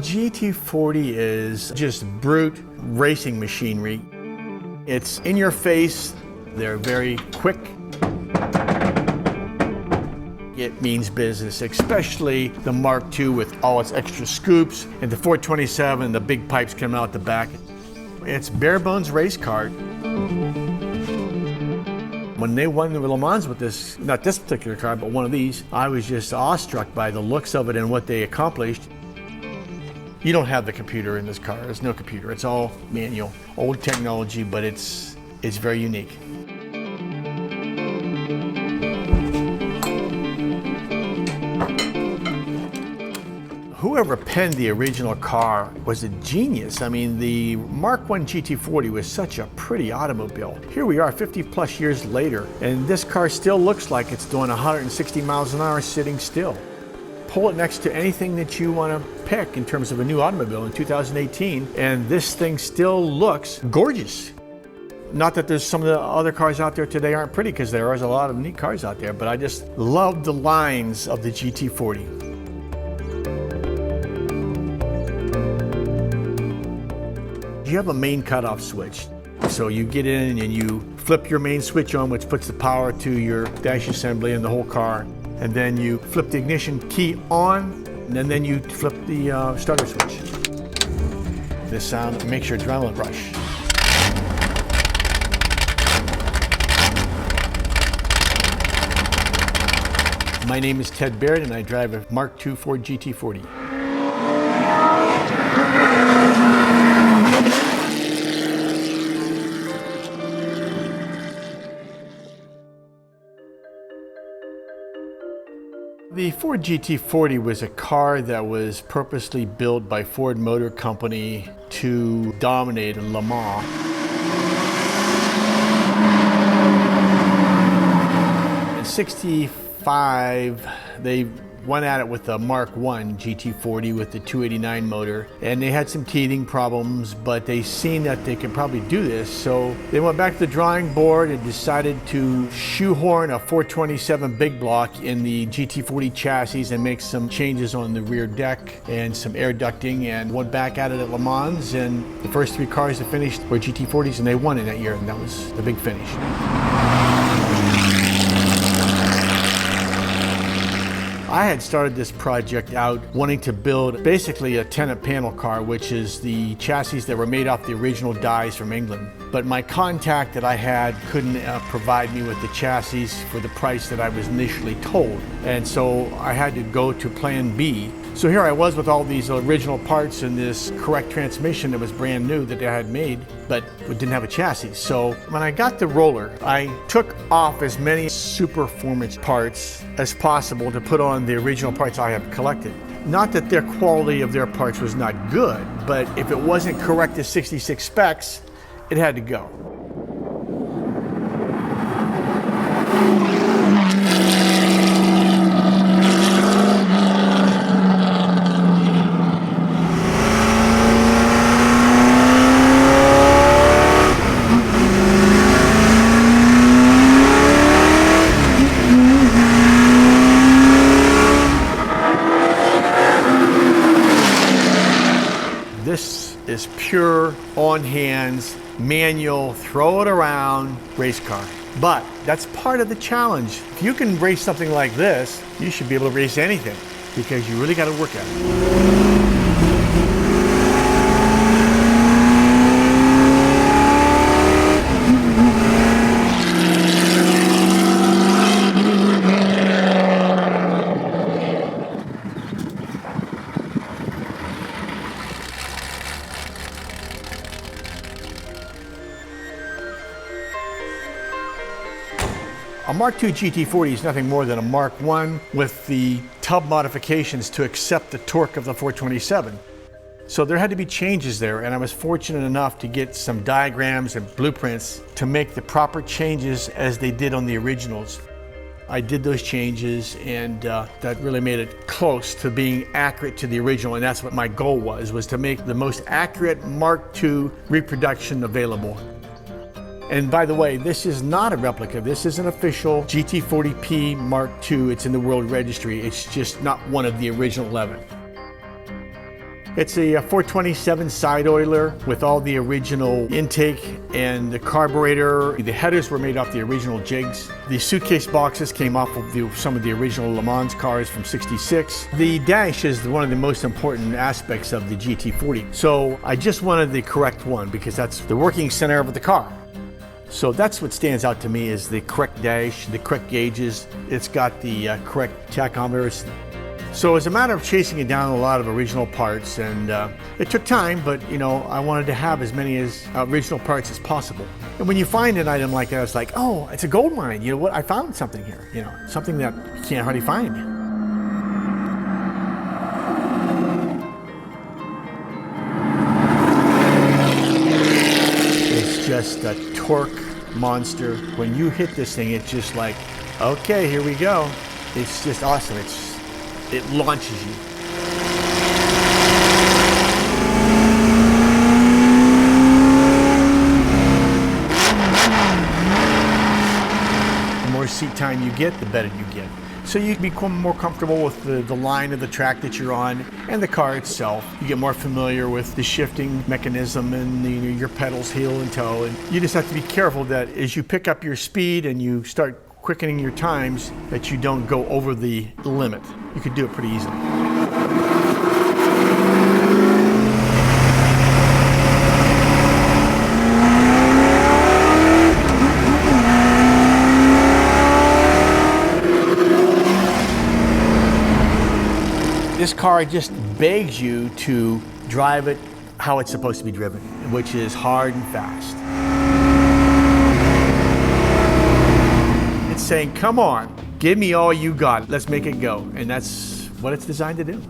GT40 is just brute racing machinery. It's in your face, they're very quick. It means business, especially the Mark II with all its extra scoops, and the 427, the big pipes coming out the back. It's bare bones race car. When they won the Le Mans with this, not this particular car, but one of these, I was just awestruck by the looks of it and what they accomplished. You don't have the computer in this car. There's no computer. It's all manual. Old technology, but it's very unique. Whoever penned the original car was a genius. I mean, the Mark I GT40 was such a pretty automobile. Here we are 50 plus years later, and this car still looks like it's doing 160 miles an hour sitting still. Pull it next to anything that you want to pick in terms of a new automobile in 2018, and this thing still looks gorgeous. Not that there's some of the other cars out there today aren't pretty, because there is a lot of neat cars out there, but I just love the lines of the GT40. You have a main cutoff switch. So you get in and you flip your main switch on, which puts the power to your dash assembly and the whole car. And then you flip the ignition key on, and then you flip the starter switch. This sound makes your adrenaline rush. My name is Ted Baird, and I drive a Mark II Ford GT40. The Ford GT40 was a car that was purposely built by Ford Motor Company to dominate Le Mans. In '65, they went at it with the Mark I GT40 with the 289 motor, and they had some teething problems, but they seen that they could probably do this, so they went back to the drawing board and decided to shoehorn a 427 big block in the GT40 chassis and make some changes on the rear deck and some air ducting, and went back at it at Le Mans, and the first three cars that finished were GT40s, and they won in that year, and that was the big finish. I had started this project out wanting to build basically a tenant panel car, which is the chassis that were made off the original dies from England. But my contact that I had couldn't provide me with the chassis for the price that I was initially told. And so I had to go to plan B. So here I was with all these original parts and this correct transmission that was brand new that I had made, but it didn't have a chassis. So when I got the roller, I took off as many Superformance parts as possible to put on the original parts I had collected. Not that their quality of their parts was not good, but if it wasn't correct to 66 specs, it had to go. This is pure, on hands, manual, throw it around, race car. But that's part of the challenge. If you can race something like this, you should be able to race anything, because you really got to work at it. A Mark II GT40 is nothing more than a Mark I with the tub modifications to accept the torque of the 427. So there had to be changes there, and I was fortunate enough to get some diagrams and blueprints to make the proper changes as they did on the originals. I did those changes, and that really made it close to being accurate to the original, and that's what my goal was to make the most accurate Mark II reproduction available. And by the way, this is not a replica. This is an official GT40P Mark II. It's in the World Registry. It's just not one of the original 11. It's a 427 side oiler with all the original intake and the carburetor. The headers were made off the original jigs. The suitcase boxes came off of some of the original Le Mans cars from '66. The dash is one of the most important aspects of the GT40. So I just wanted the correct one because that's the working center of the car. So that's what stands out to me is the correct dash, the correct gauges. It's got the correct tachometers. So as a matter of chasing it down a lot of original parts, and it took time, but I wanted to have as many original parts as possible. And when you find an item like that, it's like, oh, it's a gold mine. You know what? I found something here. Something that you can't hardly find. It's just a torque monster. When you hit this thing, it's just like, okay, here we go. It's just awesome. It launches you. The more seat time you get, the better you get. So you become more comfortable with the line of the track that you're on and the car itself. You get more familiar with the shifting mechanism and your pedals heel and toe. And you just have to be careful that as you pick up your speed and you start quickening your times, that you don't go over the limit. You could do it pretty easily. This car just begs you to drive it how it's supposed to be driven, which is hard and fast. It's saying, come on, give me all you got. Let's make it go. And that's what it's designed to do.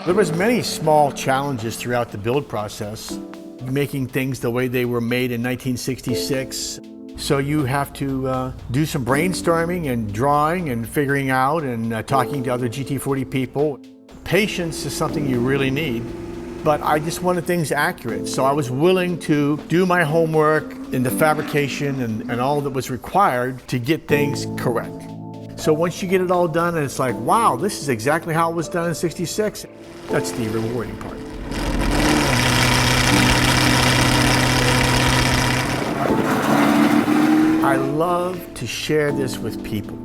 There was many small challenges throughout the build process, making things the way they were made in 1966. So you have to do some brainstorming and drawing and figuring out and talking to other GT40 people. Patience is something you really need. But I just wanted things accurate. So I was willing to do my homework in the fabrication and all that was required to get things correct. So once you get it all done and it's like, wow, this is exactly how it was done in '66, that's the rewarding part. I love to share this with people.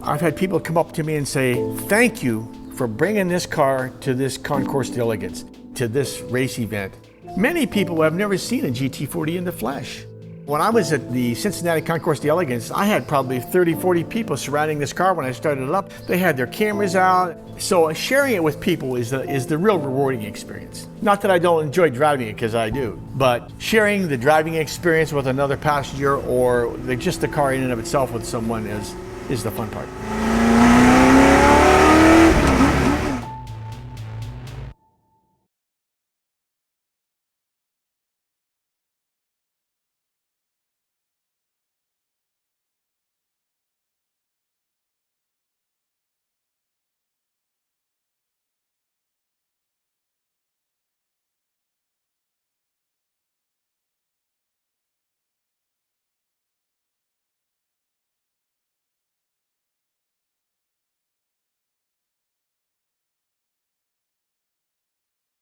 I've had people come up to me and say, thank you for bringing this car to this Concours d'Elegance, to this race event. Many people have never seen a GT40 in the flesh. When I was at the Cincinnati Concours d'Elegance, I had probably 30, 40 people surrounding this car when I started it up. They had their cameras out. So sharing it with people is the real rewarding experience. Not that I don't enjoy driving it, because I do, but sharing the driving experience with another passenger or just the car in and of itself with someone is the fun part.